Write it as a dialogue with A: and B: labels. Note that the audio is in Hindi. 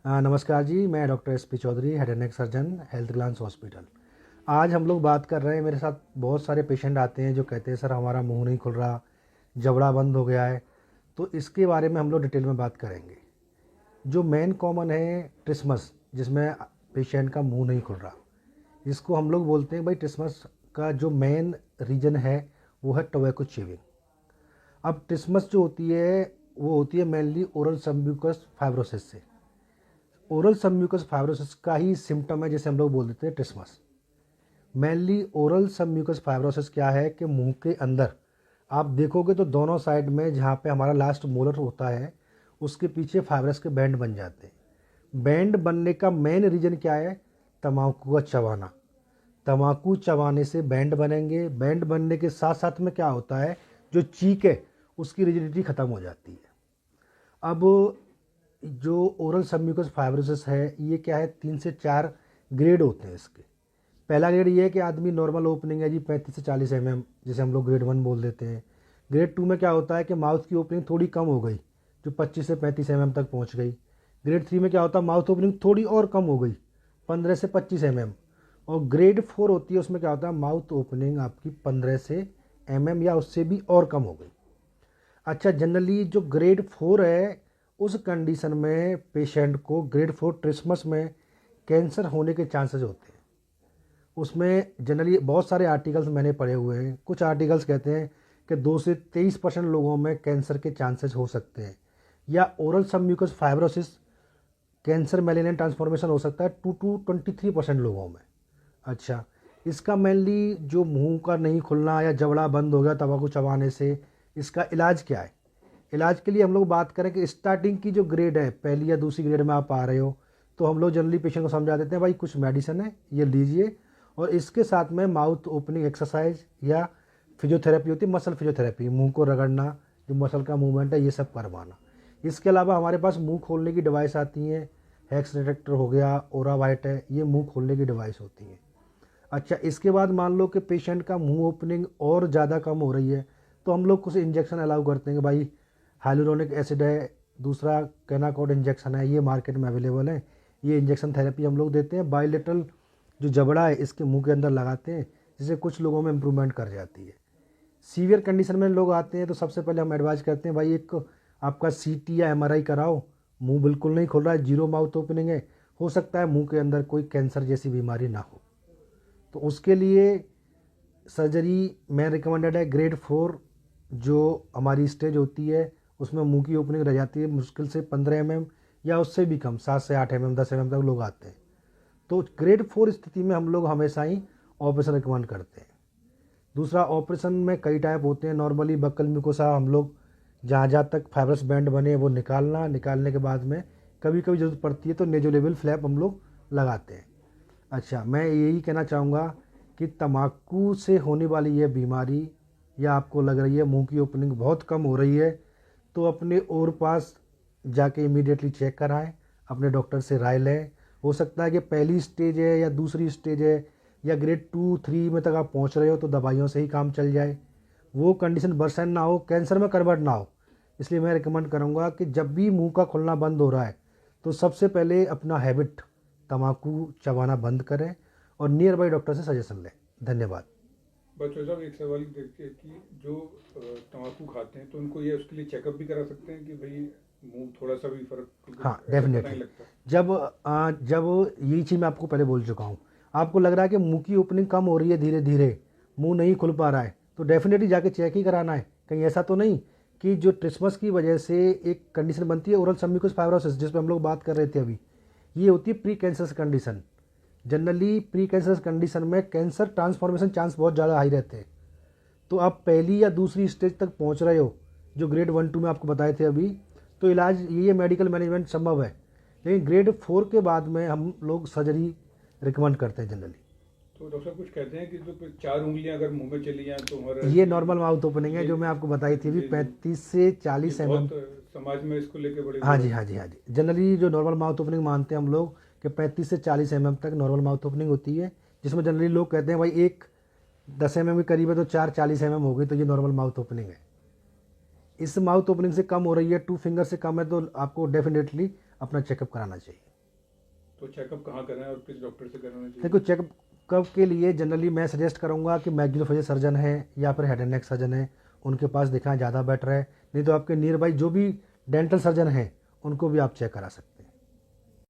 A: नमस्कार जी, मैं doctor S P Chaudhary, head and neck surgeon, Health Glance hospital. आज हम लोग बात कर रहे हैं, मेरे साथ बहुत सारे पेशेंट आते हैं जो कहते हैं सर हमारा मुंह नहीं खुल रहा, जबड़ा बंद हो गया है। तो इसके बारे में हम लोग डिटेल में बात करेंगे। जो मेन कॉमन है ट्रिस्मस, जिसमें पेशेंट का मुंह नहीं खुल रहा, इसको हम लोग बोलते हैं भाई ट्रिस्मस का जो मेन रीज़न है वो है टोबैको च्यूइंग। अब ट्रिस्मस जो होती है वो होती है मेनली ओरल सबम्यूकस फाइब्रोसिस से। ओरल सबम्यूकस फाइब्रोसिस का ही सिम्टम है जिसे हम लोग बोल देते हैं trismus. Mainly oral submucous fibrosis क्या है कि मुंह के अंदर आप देखोगे तो दोनों साइड में जहाँ पे हमारा लास्ट मोलर होता है उसके पीछे फाइब्रस के बैंड बन जाते हैं। बैंड बनने का मेन रीज़न क्या है? तम्बाकू का चबाना। तम्बाकू चबाने से बैंड बनेंगे। बैंड बनने के साथ साथ में क्या होता है, जो चीक है उसकी रिजिडिटी ख़त्म हो जाती है। अब जो ओरल सबम्यूकस फाइब्रोसिस है ये क्या है, 3 से 4 ग्रेड होते हैं इसके। पहला ग्रेड ये है कि आदमी नॉर्मल ओपनिंग है जी 35 से 40 mm, जिसे हम लोग ग्रेड 1 बोल देते हैं। ग्रेड 2 में क्या होता है कि माउथ की ओपनिंग थोड़ी कम हो गई, जो 25 से 35 mm तक पहुंच गई। ग्रेड 3 में क्या होता है, माउथ ओपनिंग थोड़ी और कम हो गई, 15 से 25 mm। और ग्रेड 4 होती है, उसमें क्या होता है, माउथ ओपनिंग आपकी 15 से mm या उससे भी और कम हो गई। अच्छा, जनरली जो ग्रेड 4 है उस कंडीशन में पेशेंट को ग्रेड 4 ट्रिस्मस में कैंसर होने के चांसेस होते हैं। उसमें जनरली बहुत सारे आर्टिकल्स मैंने पढ़े हुए हैं। कुछ आर्टिकल्स कहते हैं कि 2 से 23% लोगों में कैंसर के चांसेस हो सकते हैं, या oral submucous fibrosis cancer malignant transformation हो सकता है 2 to 23% लोगों में। अच्छा, इसका मेनली जो मुंह का नहीं खुलना या जबड़ा बंद हो गया तंबाकू चबाने से, इसका इलाज क्या है? इलाज के लिए हम लोग बात करें कि स्टार्टिंग की जो ग्रेड है, पहली या दूसरी ग्रेड में आप आ रहे हो, तो हम लोग जनरली पेशेंट को समझा देते हैं भाई कुछ मेडिसिन है ये लीजिए, और इसके साथ में माउथ ओपनिंग एक्सरसाइज या फिजियोथेरेपी होती है, मसल फिजियोथेरेपी, मुंह को रगड़ना, जो मसल का मूवमेंट है ये सब करवाना। इसके अलावा हमारे पास मुंह खोलने की डिवाइस आती हैं, हेक्स डिटेक्टर हो गया, ओरा वाइट है, ये मुंह खोलने की डिवाइस होती है। अच्छा, इसके बाद मान लो कि पेशेंट का मुंह ओपनिंग और ज़्यादा कम हो रही है, तो हम लोग कुछ इंजेक्शन अलाउ करते हैं कि भाई हाइलुरोनिक एसिड है, दूसरा केनाकॉड इंजेक्शन है, ये मार्केट में अवेलेबल है। ये इंजेक्शन थेरेपी हम लोग देते हैं। बायोलेटरल जो जबड़ा है इसके मुंह के अंदर लगाते हैं, जिससे कुछ लोगों में इम्प्रूवमेंट कर जाती है। सीवियर कंडीशन में लोग आते हैं तो सबसे पहले हम एडवाइस करते हैं भाई एक आपका सीटी या एमआरआई कराओ। मुंह बिल्कुल नहीं खुल रहा है, जीरो माउथ ओपनिंग है, हो सकता है मुंह के अंदर कोई कैंसर जैसी बीमारी ना हो, तो उसके लिए सर्जरी में रिकमेंडेड है। ग्रेड 4 जो हमारी स्टेज होती है उसमें मुंह की ओपनिंग रह जाती है मुश्किल से 15 mm या उससे भी कम, 7 से 8 mm 10 mm तक लोग आते हैं। तो ग्रेड 4 स्थिति में हम लोग हमेशा ही ऑपरेशन रिकमेंड करते हैं। दूसरा, ऑपरेशन में कई टाइप होते हैं। नॉर्मली बक्कल म्यूकोसा हम लोग जहाँ जहाँ तक फाइब्रस बैंड बने वो निकालने के बाद में कभी कभी ज़रूरत पड़ती है तो नेजोलेबल फ्लैप हम लोग लगाते हैं। अच्छा, मैं यही कहना चाहूँगा कि तम्बाकू से होने वाली यह बीमारी, या आपको लग रही है मुंह की ओपनिंग बहुत कम हो रही है, तो अपने और पास जाके इमीडिएटली चेक कराएं, अपने डॉक्टर से राय लें। हो सकता है कि पहली स्टेज है या दूसरी स्टेज है या ग्रेड 2-3 में तक आप पहुंच रहे हो, तो दवाइयों से ही काम चल जाए, वो कंडीशन वर्सन ना हो, कैंसर में कन्वर्ट ना हो। इसलिए मैं रिकमेंड करूँगा कि जब भी मुंह का खुलना बंद हो रहा है तो सबसे पहले अपना हैबिट तम्बाकू चबाना बंद करें और नियर बाई डॉक्टर से सजेशन लें। धन्यवाद।
B: बच्चों साहब, एक सवाल देखिए कि जो तम्बाकू खाते हैं तो उनको ये उसके लिए चेकअप भी करा सकते हैं कि भाई मुंह थोड़ा सा भी फर्क, क्योंकि
A: हाँ,
B: ऐसा पता नहीं
A: डेफिनेटली।
B: लगता।
A: जब यही चीज़ मैं आपको पहले बोल चुका हूँ, आपको लग रहा है कि मुंह की ओपनिंग कम हो रही है, धीरे धीरे मुंह नहीं खुल पा रहा है, तो डेफिनेटली जाके चेक ही कराना है। कहीं ऐसा तो नहीं कि जो ट्रिस्मस की वजह से एक कंडीशन बनती है ओरल सबम्यूकस फाइब्रोसिस, जिस पर हम लोग बात कर रहे थे अभी, ये होती है pre cancerous condition. Generally pre cancerous condition में कैंसर ट्रांसफॉर्मेशन चांस बहुत ज़्यादा हाई रहते हैं। तो आप पहली या दूसरी स्टेज तक पहुंच रहे हो, जो ग्रेड 1-2 में आपको बताए थे अभी, तो इलाज ये मेडिकल मैनेजमेंट संभव है। लेकिन ग्रेड 4 के बाद में हम लोग सर्जरी रिकमेंड करते हैं जनरली।
B: तो डॉक्टर साहब कुछ कहते हैं कि जो 4 उंगलियां अगर मुंह में चली जाएं तो हमारा
A: ये नॉर्मल माउथ ओपनिंग है, जो मैं आपको बताई थी अभी,
B: ये
A: 35 से 40
B: बहुत
A: mm।
B: समाज में इसको लेके बड़ी
A: हाँ
B: वो
A: जी,
B: है।
A: हाँ जी, हाँ जी। जनरली जो नॉर्मल माउथ ओपनिंग मानते हैं हम लोग कि 35 से 40 mm तक नॉर्मल माउथ ओपनिंग होती है, जिसमें जनरली लोग कहते हैं भाई एक 10 mm के करीब है तो 4 40 mm हो गई, तो ये नॉर्मल माउथ ओपनिंग है। इस माउथ ओपनिंग से कम हो रही है, 2 फिंगर से कम है, तो आपको डेफिनेटली अपना चेकअप कराना चाहिए।
B: तो चेकअप कहाँ कराएं और किस डॉक्टर से कराना चाहिए?
A: देखो, चेकअप के लिए जनरली मैं सजेस्ट करूँगा कि मैक्सिलोफेशियल सर्जन है या फिर हेड एंड नेक सर्जन है, उनके पास दिखाएं, ज़्यादा बेटर है। नहीं तो आपके नियर बाई जो भी डेंटल सर्जन हैं उनको भी आप चेक करा सकते हैं।